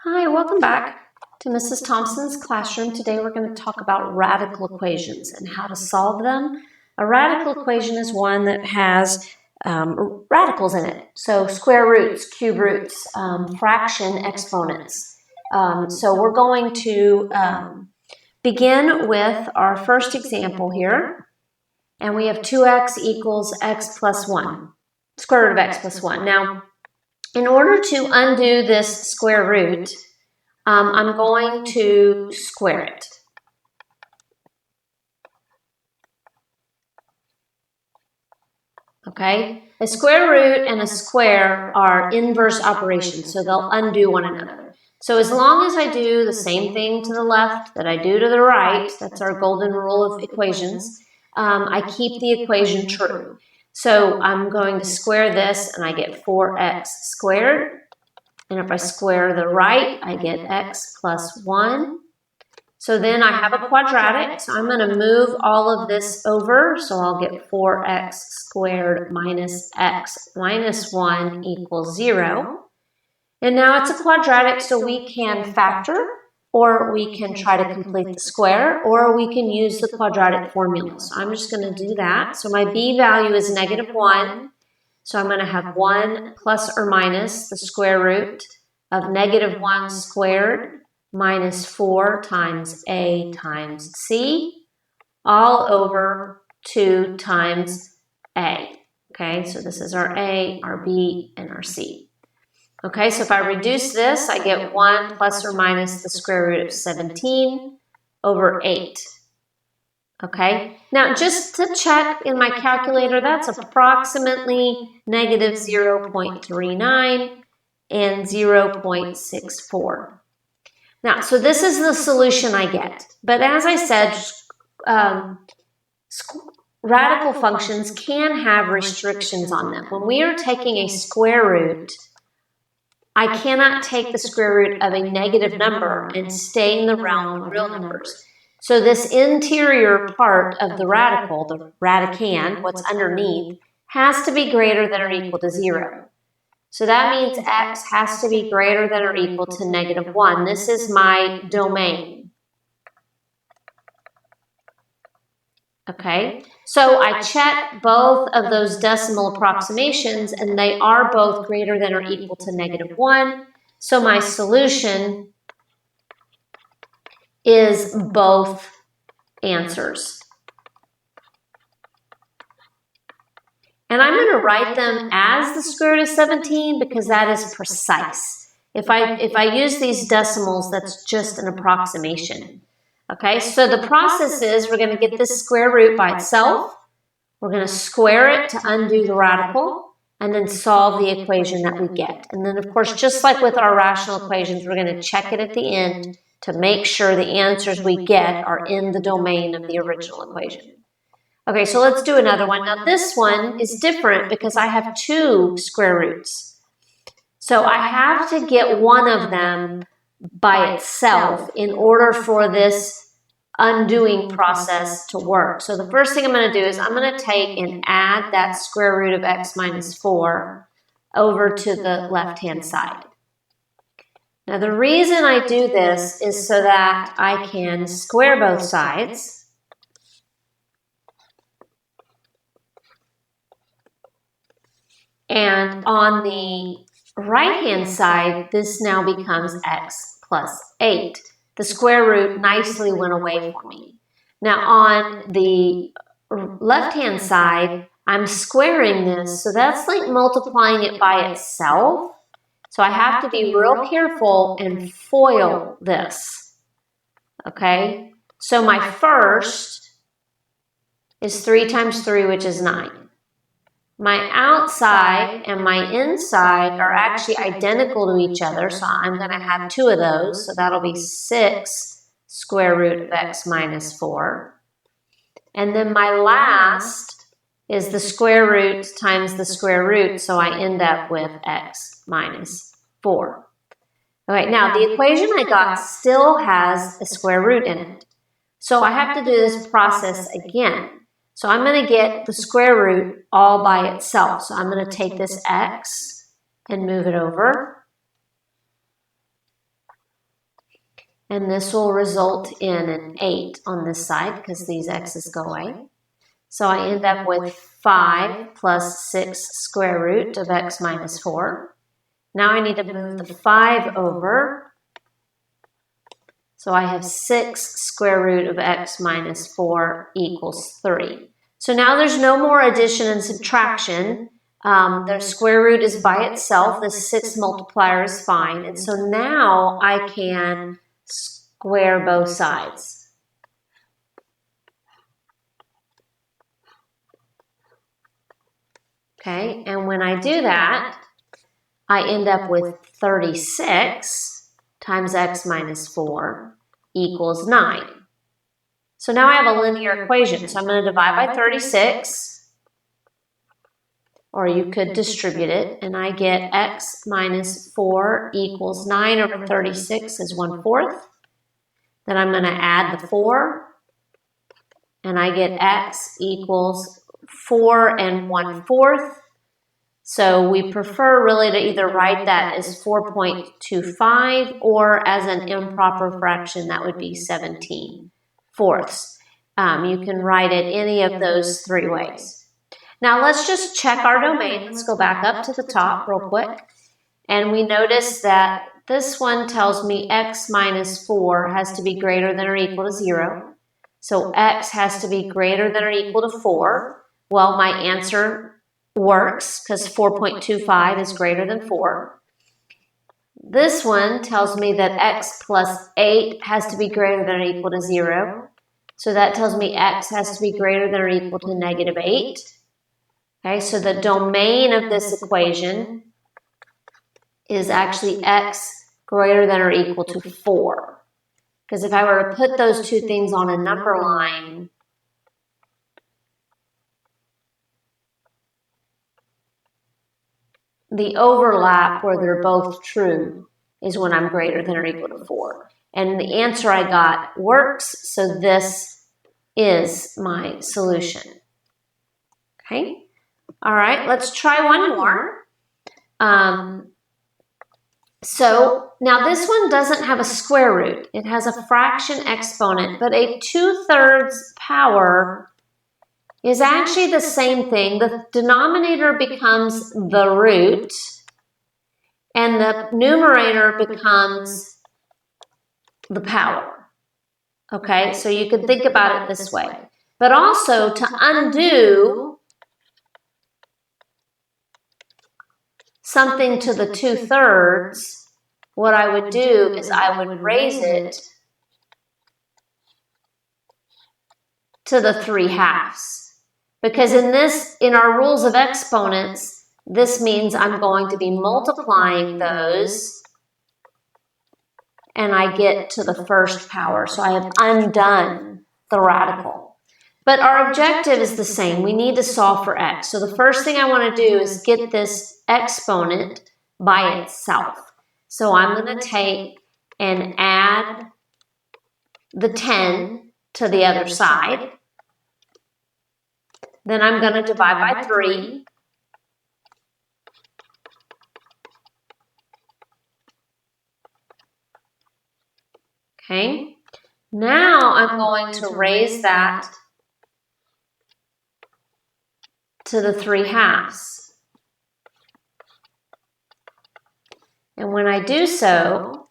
Hi, welcome back to Mrs. Thompson's classroom. Today we're going to talk about radical equations and how to solve them. A radical equation is one that has radicals in it, so square roots, cube roots, fraction exponents. So we're going to begin with our first example here, and we have 2x equals x plus 1, square root of x plus 1. Now, in order to undo this square root, I'm going to square it. Okay? A square root and a square are inverse operations, so they'll undo one another. So as long as I do the same thing to the left that I do to the right, that's our golden rule of equations, I keep the equation true. So I'm going to square this, and I get 4x squared. And if I square the right, I get x plus 1. So then I have a quadratic, so I'm going to move all of this over. So I'll get 4x squared minus x minus 1 equals 0. And now it's a quadratic, so we can factor, or we can try to complete the square, or we can use the quadratic formula. So I'm just going to do that. So my b value is negative 1. So I'm going to have 1 plus or minus the square root of negative 1 squared minus 4 times a times c, all over 2 times a. Okay, so this is our a, our b, and our c. Okay, so if I reduce this, I get 1 plus or minus the square root of 17 over 8. Okay, now just to check in my calculator, that's approximately negative 0.39 and 0.64. Now, so this is the solution I get. But as I said, radical functions can have restrictions on them. When we are taking a square root, I cannot take the square root of a negative number and stay in the realm of real numbers. So this interior part of the radical, the radicand, what's underneath, has to be greater than or equal to 0. So that means x has to be greater than or equal to negative 1. This is my domain. Okay, so I check both of those decimal approximations, and they are both greater than or equal to negative 1. So my solution is both answers. And I'm going to write them as the square root of 17 because that is precise. If I use these decimals, that's just an approximation. Okay, so the process is we're going to get this square root by itself. We're going to square it to undo the radical, and then solve the equation that we get. And then, of course, just like with our rational equations, we're going to check it at the end to make sure the answers we get are in the domain of the original equation. Okay, so let's do another one. Now this one is different because I have 2 square roots. So I have to get one of them by itself in order for this undoing process to work. So the first thing I'm going to do is I'm going to take and add that square root of x minus 4 over to the left-hand side. Now the reason I do this is so that I can square both sides. And on the right-hand side, this now becomes x plus 8. The square root nicely went away for me. Now on the left-hand side, I'm squaring this, so that's like multiplying it by itself. So I have to be real careful and FOIL this. Okay? So my first is 3 times 3, which is 9. My outside and my inside are actually identical to each other, so I'm going to have 2 of those, so that'll be 6 square root of x minus 4. And then my last is the square root times the square root, so I end up with x minus 4. Okay, now the equation I got still has a square root in it, so I have to do this process again. So I'm going to get the square root all by itself. So I'm going to take this x and move it over. And this will result in an 8 on this side because these x's go away. So I end up with 5 plus 6 square root of x minus 4. Now I need to move the 5 over. So I have 6 square root of x minus 4 equals 3. So now there's no more addition and subtraction. The square root is by itself. The 6 multiplier is fine. And so now I can square both sides. Okay, and when I do that, I end up with 36 times x minus 4 equals 9. So now I have a linear equation. So I'm going to divide by 36, or you could distribute it, and I get x minus 4 equals 9 over 36 is 1/4. Then I'm going to add the 4, and I get x equals 4 and 1/4. So we prefer really to either write that as 4.25 or as an improper fraction, that would be 17/4. You can write it any of those 3 ways. Now let's just check our domain. Let's go back up to the top real quick. And we notice that this one tells me x minus 4 has to be greater than or equal to 0. So x has to be greater than or equal to 4. Well, my answer works because 4.25 is greater than 4. This one tells me that x plus 8 has to be greater than or equal to 0. So that tells me x has to be greater than or equal to -8. Okay, so the domain of this equation is actually x greater than or equal to 4. Because if I were to put those two things on a number line, the overlap where they're both true is when I'm greater than or equal to 4. And the answer I got works, so this is my solution. Okay? All right, let's try one more. So now this one doesn't have a square root. It has a fraction exponent, but a 2/3 power is actually the same thing. The denominator becomes the root, and the numerator becomes the power. Okay, so you could think about it this way. But also, to undo something to the 2/3, what I would do is I would raise it to the 3/2. Because in our rules of exponents, this means I'm going to be multiplying those, and I get to the first power. So I have undone the radical. But our objective is the same. We need to solve for x. So the first thing I want to do is get this exponent by itself. So I'm going to take and add the 10 to the other side. Then I'm going to divide by 3. Okay. Now I'm going to raise that to the 3/2. And when I do so,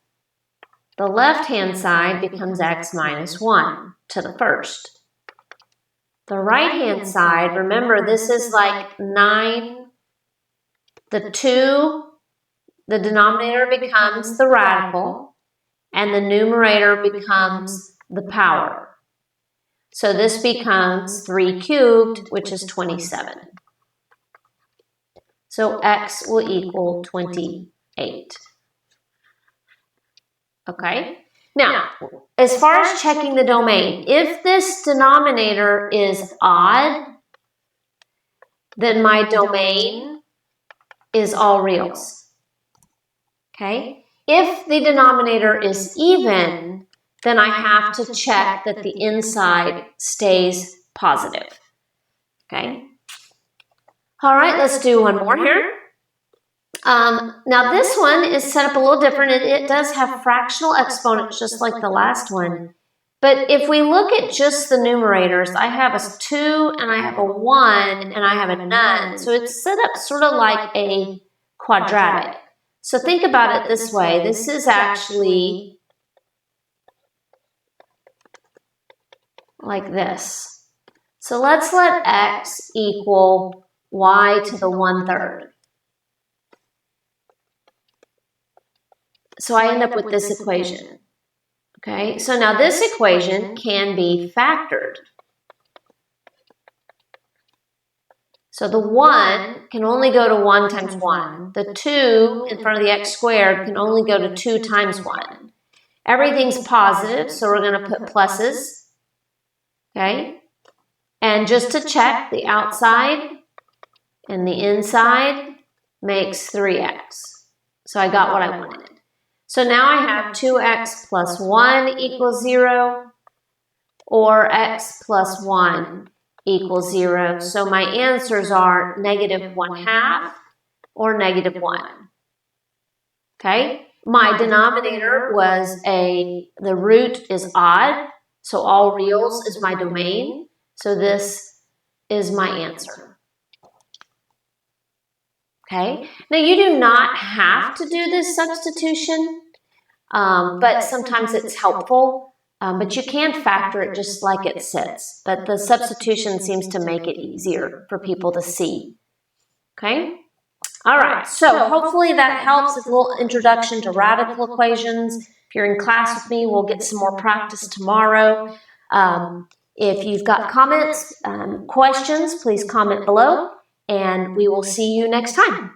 the left-hand side becomes x minus 1 to the first. The right-hand side, remember this is like 9, the 2, the denominator becomes the radical, and the numerator becomes the power. So this becomes 3 cubed, which is 27. So x will equal 28. Okay? Now, as far as checking the domain, if this denominator is odd, then my domain is all reals. Okay? If the denominator is even, then I have to check that the inside stays positive. Okay? All right, let's do one more here. Now this one is set up a little different, and it does have fractional exponents just like the last one. But if we look at just the numerators, I have a 2, and I have a 1, and I have a none. So it's set up sort of like a quadratic. So think about it this way. This is actually like this. So let's let x equal y to the 1/3. So I end up with this equation. Okay, so now this equation can be factored. So the 1 can only go to 1 times 1. The 2 in front of the x squared can only go to 2 times 1. Everything's positive, so we're going to put pluses. Okay, and just to check, the outside and the inside makes 3x. So I got what I wanted. So now I have 2x plus 1 equals 0, or x plus 1 equals 0. So my answers are -1/2 or -1. Okay? My denominator was the root is odd, so all reals is my domain. So this is my answer. Okay? Now you do not have to do this substitution, but sometimes it's helpful. But you can factor it just like it sits. But the substitution seems to make it easier for people to see. Okay? All right, so hopefully that helps. It's a little introduction to radical equations. If you're in class with me, we'll get some more practice tomorrow. If you've got comments, questions, please comment below, and we will see you next time.